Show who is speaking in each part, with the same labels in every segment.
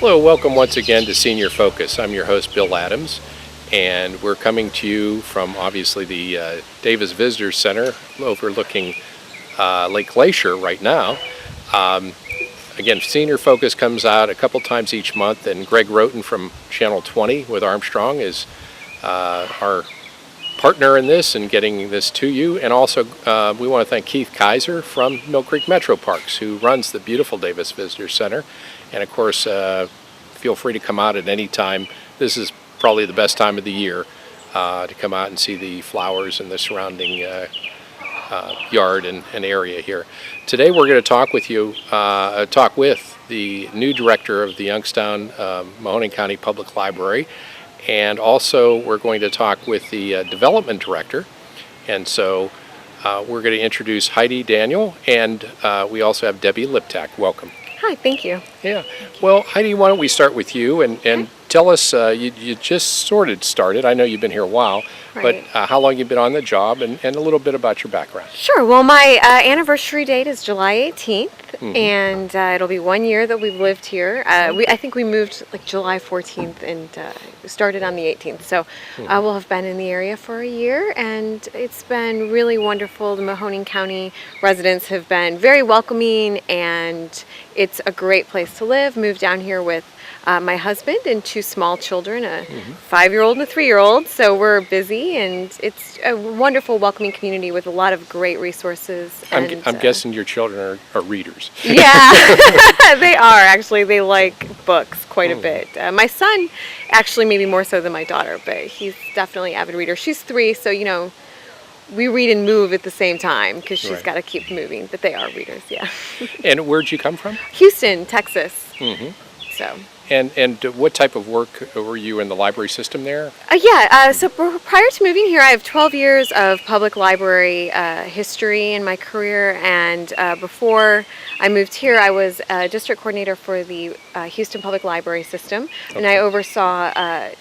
Speaker 1: Hello, welcome once again to Senior Focus. I'm your host, Bill Adams, and we're coming to you from obviously the Davis Visitor Center overlooking Lake Glacier right now. Again, Senior Focus comes out a couple times each month, and Greg Roten from Channel 20 with Armstrong is our partner in this and getting this to you. And also we want to thank Keith Kaiser from Mill Creek Metro Parks, who runs the beautiful Davis Visitor Center. And of course, feel free to come out at any time. This is probably the best time of the year to come out and see the flowers and the surrounding yard and area here. Today we're going to talk with the new director of the Youngstown Mahoning County Public Library, and also we're going to talk with the development director. And so we're going to introduce Heidi Daniel, and we also have Debbie Liptak. Welcome.
Speaker 2: Hi, thank you.
Speaker 1: Yeah. Well, Heidi, why don't we start with you and tell us, you just sort of started. I know you've been here a while,
Speaker 2: Right.
Speaker 1: but how long you've been on the job and a little bit about your background.
Speaker 2: Sure. Well, my anniversary date is July 18th, and it'll be 1 year that we've lived here. I think we moved like July 14th and started on the 18th. So we'll have been in the area for a year, and it's been really wonderful. The Mahoning County residents have been very welcoming, and it's a great place to live. Moved down here with my husband and two small children, a 5-year-old and a 3-year-old. So we're busy, and it's a wonderful, welcoming community with a lot of great resources.
Speaker 1: I'm guessing your children are readers.
Speaker 2: Yeah, they are actually. They like books quite a bit. My son, actually, maybe more so than my daughter, but he's definitely an avid reader. She's 3, so we read and move at the same time because she's got to keep moving. But they are readers, yeah.
Speaker 1: And where'd you come from?
Speaker 2: Houston, Texas. So.
Speaker 1: And what type of work were you in the library system there?
Speaker 2: So prior to moving here, I have 12 years of public library history in my career, and before I moved here, I was a district coordinator for the Houston Public Library System, and I oversaw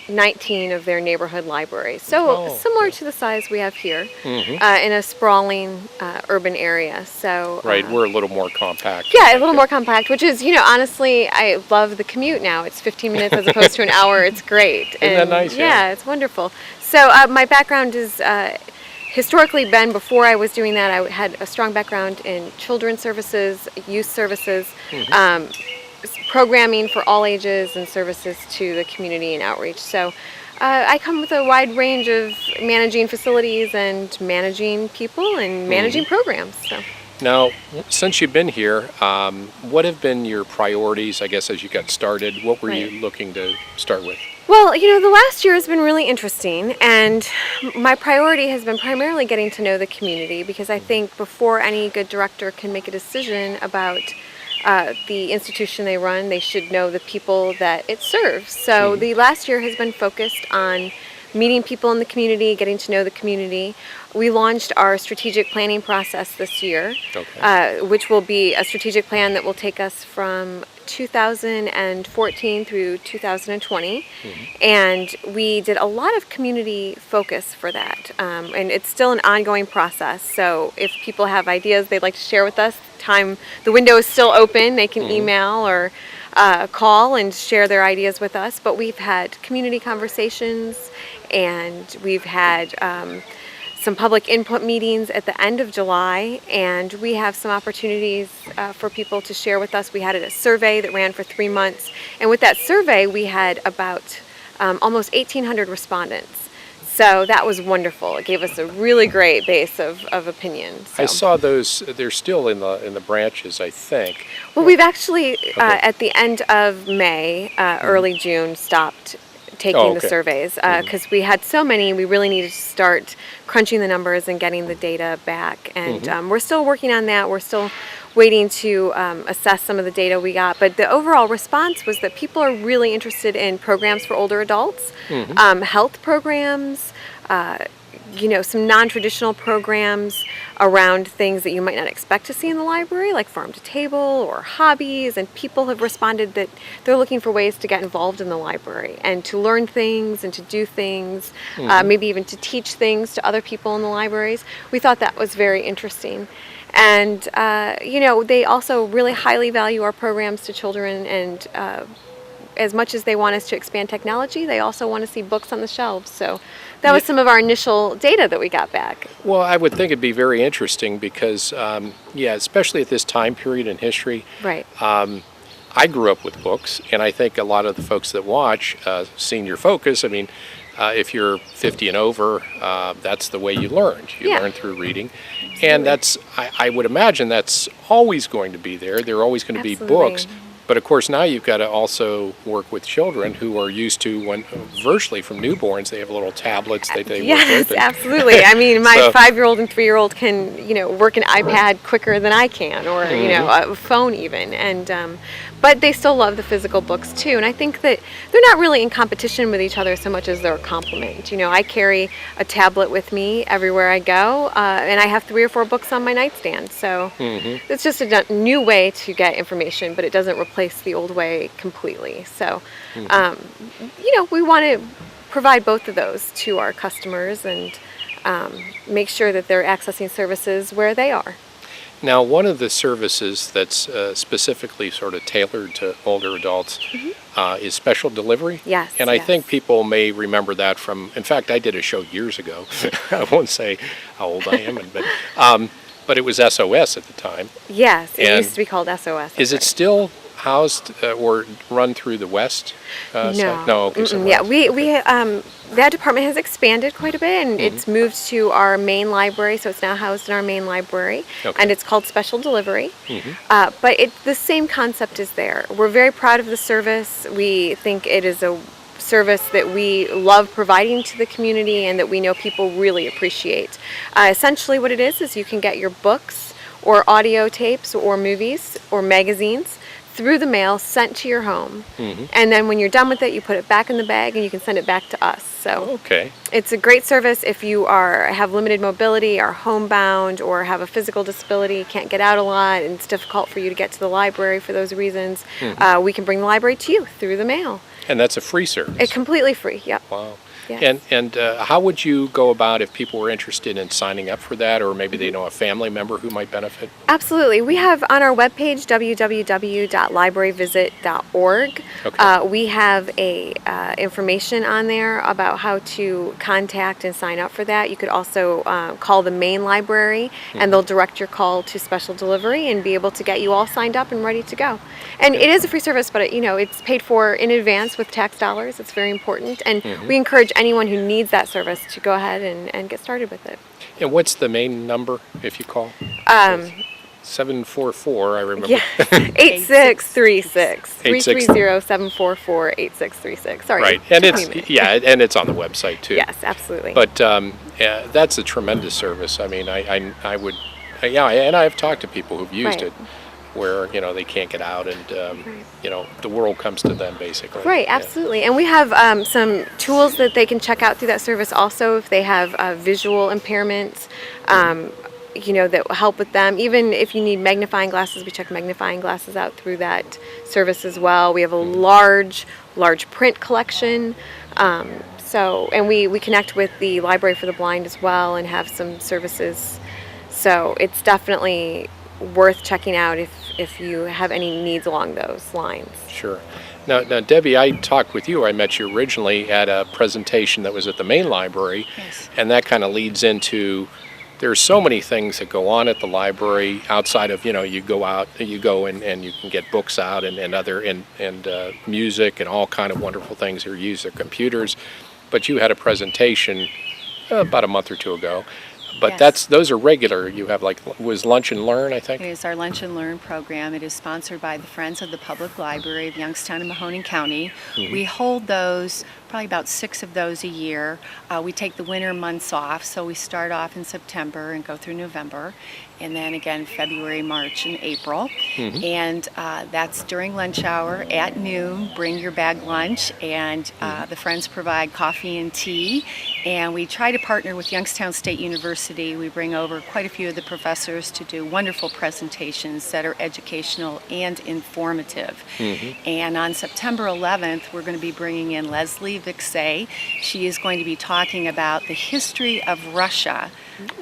Speaker 2: 19 of their neighborhood libraries. So similar to the size we have here, in a sprawling urban area. So
Speaker 1: right, we're a little more compact.
Speaker 2: Yeah, a little more compact, which is, honestly, I love the commute now. It's 15 minutes as opposed to an hour. It's great.
Speaker 1: Isn't that nice?
Speaker 2: Yeah, it's wonderful. So my background is historically been, before I was doing that, I had a strong background in children's services, youth services, programming for all ages, and services to the community and outreach. So I come with a wide range of managing facilities and managing people and managing programs. So.
Speaker 1: Now, since you've been here, what have been your priorities, I guess, as you got started? What were you looking to start with?
Speaker 2: Well, the last year has been really interesting, and my priority has been primarily getting to know the community, because I think before any good director can make a decision about the institution they run, they should know the people that it serves. So the last year has been focused on meeting people in the community, getting to know the community. We launched our strategic planning process this year, which will be a strategic plan that will take us from 2014 through 2020, and we did a lot of community focus for that, and it's still an ongoing process. So if people have ideas they'd like to share with us, the window is still open. They can email or call and share their ideas with us. But we've had community conversations, and we've had some public input meetings at the end of July, and we have some opportunities for people to share with us. We had a survey that ran for 3 months, and with that survey we had about almost 1,800 respondents. So that was wonderful. It gave us a really great base of opinion. So.
Speaker 1: I saw those. They're still in the branches, I think.
Speaker 2: Well, we've actually at the end of May, early June, stopped taking the surveys because we had so many. We really needed to start crunching the numbers and getting the data back, and we're still working on that. We're still waiting to assess some of the data we got, but the overall response was that people are really interested in programs for older adults, health programs, some non-traditional programs around things that you might not expect to see in the library, like farm to table or hobbies, and people have responded that they're looking for ways to get involved in the library and to learn things and to do things, maybe even to teach things to other people in the libraries. We thought that was very interesting. And, they also really highly value our programs to children and as much as they want us to expand technology, they also want to see books on the shelves. So that was some of our initial data that we got back.
Speaker 1: Well, I would think it'd be very interesting because, especially at this time period in history,
Speaker 2: Right.
Speaker 1: I grew up with books, and I think a lot of the folks that watch Senior Focus, I mean, if you're 50 and over, that's the way you learned. You learn through reading. And I would imagine that's always going to be there. There are always going to be books. But of course, now you've got to also work with children who are used to, when virtually from newborns, they have little tablets that they work with.
Speaker 2: Yes, absolutely. I mean, my 5-year-old and 3-year-old can, work an iPad quicker than I can, or a phone even. And but they still love the physical books too. And I think that they're not really in competition with each other so much as they're a complement. I carry a tablet with me everywhere I go, and I have 3 or 4 books on my nightstand. So it's just a new way to get information, but it doesn't replace the old way completely. So, we want to provide both of those to our customers and make sure that they're accessing services where they are.
Speaker 1: Now, one of the services that's specifically sort of tailored to older adults is special delivery.
Speaker 2: Yes.
Speaker 1: And I think people may remember that from, in fact, I did a show years ago. I won't say how old I am, but it was SOS at the time.
Speaker 2: Yes, it used to be called SOS.
Speaker 1: Is it still housed or run through the West
Speaker 2: No.
Speaker 1: side? No, okay.
Speaker 2: Yeah, that department has expanded quite a bit, and it's moved to our main library, so it's now housed in our main library, and it's called Special Delivery. But the same concept is there. We're very proud of the service. We think it is a service that we love providing to the community and that we know people really appreciate. Essentially what it is you can get your books or audio tapes or movies or magazines through the mail, sent to your home. And then when you're done with it, you put it back in the bag and you can send it back to us. So it's a great service if you have limited mobility, are homebound, or have a physical disability, can't get out a lot, and it's difficult for you to get to the library for those reasons. We can bring the library to you through the mail.
Speaker 1: And that's a free service?
Speaker 2: It's completely free, yep.
Speaker 1: Wow.
Speaker 2: Yes.
Speaker 1: And how would you go about if people were interested in signing up for that, or maybe they know a family member who might benefit?
Speaker 2: Absolutely. We have on our webpage, www.libraryvisit.org, we have information on there about how to contact and sign up for that. You could also call the main library, and they'll direct your call to Special Delivery and be able to get you all signed up and ready to go. And it is a free service, but it's paid for in advance with tax dollars. It's very important, and we encourage anyone who needs that service to go ahead and get started with it.
Speaker 1: And what's the main number if you call? 744, I remember.
Speaker 2: Yeah, 8636. 330-744-8636. Sorry.
Speaker 1: Right, and it's on the website too.
Speaker 2: Yes, absolutely.
Speaker 1: But that's a tremendous service. I mean, I would, and I've talked to people who've used it, where they can't get out, and the world comes to them basically.
Speaker 2: Right, absolutely. And we have some tools that they can check out through that service also if they have visual impairments. That will help with them. Even if you need magnifying glasses, we check magnifying glasses out through that service as well. We have a large print collection. And we connect with the Library for the Blind as well and have some services. So it's definitely worth checking out if you have any needs along those lines.
Speaker 1: Sure. Now, Debbie, I talked with you. I met you originally at a presentation that was at the main library, and that kind of leads into there's so many things that go on at the library outside of you go and you can get books out and other and music and all kind of wonderful things that are used at computers. But you had a presentation about a month or two ago. But those are regular. You have was Lunch and Learn, I think?
Speaker 3: It is our Lunch and Learn program. It is sponsored by the Friends of the Public Library of Youngstown and Mahoning County. We hold those, probably about 6 of those a year. We take the winter months off, so we start off in September and go through November. And then again, February, March, and April. And that's during lunch hour at noon. Bring your bag lunch, and the Friends provide coffee and tea. And we try to partner with Youngstown State University. We bring over quite a few of the professors to do wonderful presentations that are educational and informative. And on September 11th, we're going to be bringing in Leslie Vixay. She is going to be talking about the history of Russia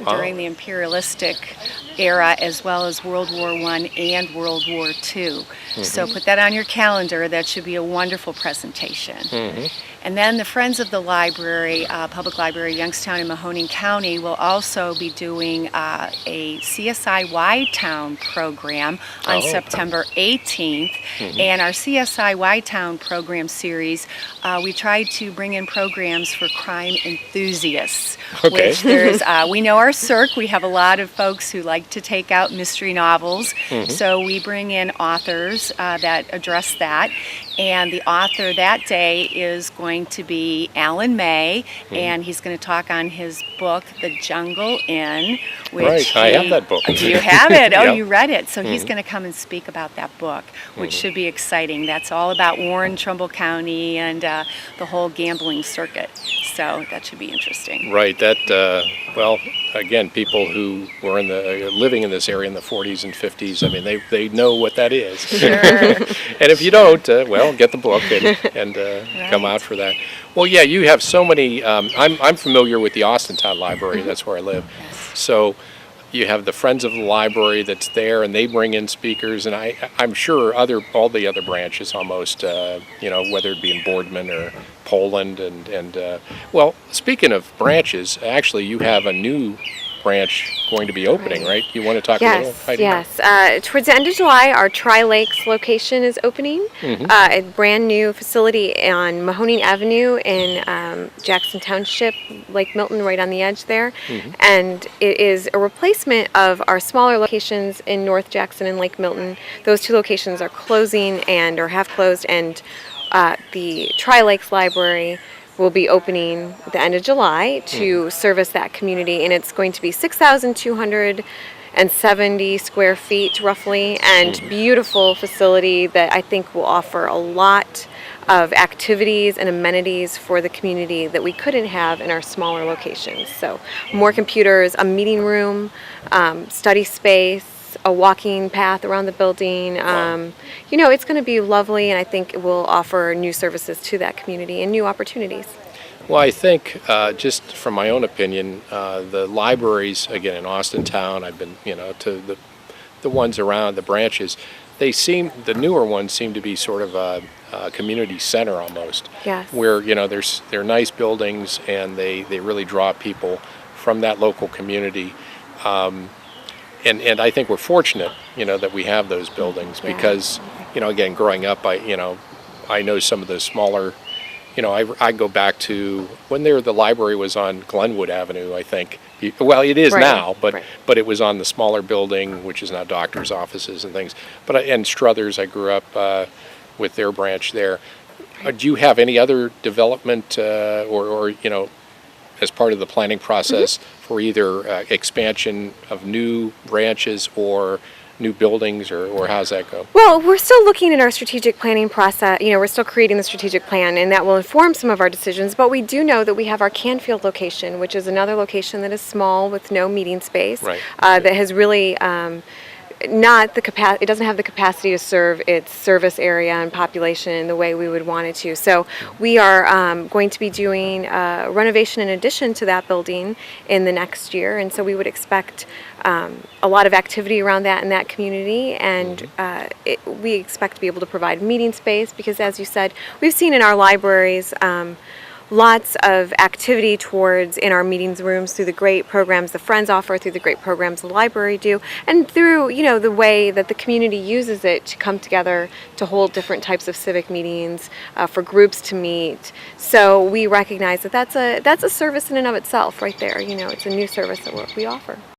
Speaker 3: during the imperialistic era, as well as World War I and World War II. So put that on your calendar. That should be a wonderful presentation. And then the Friends of the Library, Public Library, Youngstown and Mahoning County will also be doing a CSI Y-Town program on September 18th. And our CSI Y-Town program series, we tried to bring in programs for crime enthusiasts.
Speaker 1: Okay.
Speaker 3: Which there's, we know our circ, we have a lot of folks who like to take out mystery novels. So we bring in authors that address that. And the author that day is going to be Alan May, and he's going to talk on his book, The Jungle Inn. Which
Speaker 1: I have that book.
Speaker 3: You have it? Oh,
Speaker 1: Yep.
Speaker 3: you read it. So he's going to come and speak about that book, which should be exciting. That's all about Warren, Trumbull County, and the whole gambling circuit. So that should be interesting.
Speaker 1: Right. That well, again, people who were living in this area in the 40s and 50s. I mean, they know what that is.
Speaker 3: Sure.
Speaker 1: And if you don't, well, get the book and come out for that. Well, yeah, you have so many. I'm familiar with the Austintown Library. That's where I live. So you have the Friends of the Library that's there, and they bring in speakers, and I'm sure all the other branches almost, whether it be in Boardman or Poland, and well, speaking of branches, actually you have a new branch going to be opening, right? You want to talk a little, Heidi?
Speaker 2: Yes. Towards the end of July, our Tri-Lakes location is opening. A brand new facility on Mahoning Avenue in Jackson Township, Lake Milton, right on the edge there. And it is a replacement of our smaller locations in North Jackson and Lake Milton. Those two locations are closing or have closed, and the Tri-Lakes Library will be opening at the end of July to service that community, and it's going to be 6,270 square feet roughly, and beautiful facility that I think will offer a lot of activities and amenities for the community that we couldn't have in our smaller locations. So more computers, a meeting room, study space, a walking path around the building. It's going to be lovely, and I think it will offer new services to that community and new opportunities.
Speaker 1: Well, I think just from my own opinion, the libraries, again, in Austintown, I've been, to the ones around the branches, the newer ones seem to be sort of a community center almost.
Speaker 2: Yes.
Speaker 1: Where, they're nice buildings, and they really draw people from that local community. And I think we're fortunate, that we have those buildings because, again, growing up, I know some of the smaller, I go back to when the library was on Glenwood Avenue, I think. Well, it is now, but it was on the smaller building, which is now doctors' offices and things. And Struthers, I grew up with their branch there. Do you have any other development or as part of the planning process for either expansion of new branches or new buildings, or how's that go?
Speaker 2: Well, we're still looking at our strategic planning process. We're still creating the strategic plan, and that will inform some of our decisions. But we do know that we have our Canfield location, which is another location that is small with no meeting space, that has really it doesn't have the capacity to serve its service area and population in the way we would want it to. So we are going to be doing renovation in addition to that building in the next year, and so we would expect a lot of activity around that in that community, and we expect to be able to provide meeting space because, as you said, we've seen in our libraries lots of activity in our meetings rooms through the great programs the Friends offer, through the great programs the library do, and through the way that the community uses it to come together to hold different types of civic meetings, for groups to meet. So we recognize that that's a service in and of itself right there. It's a new service that we offer.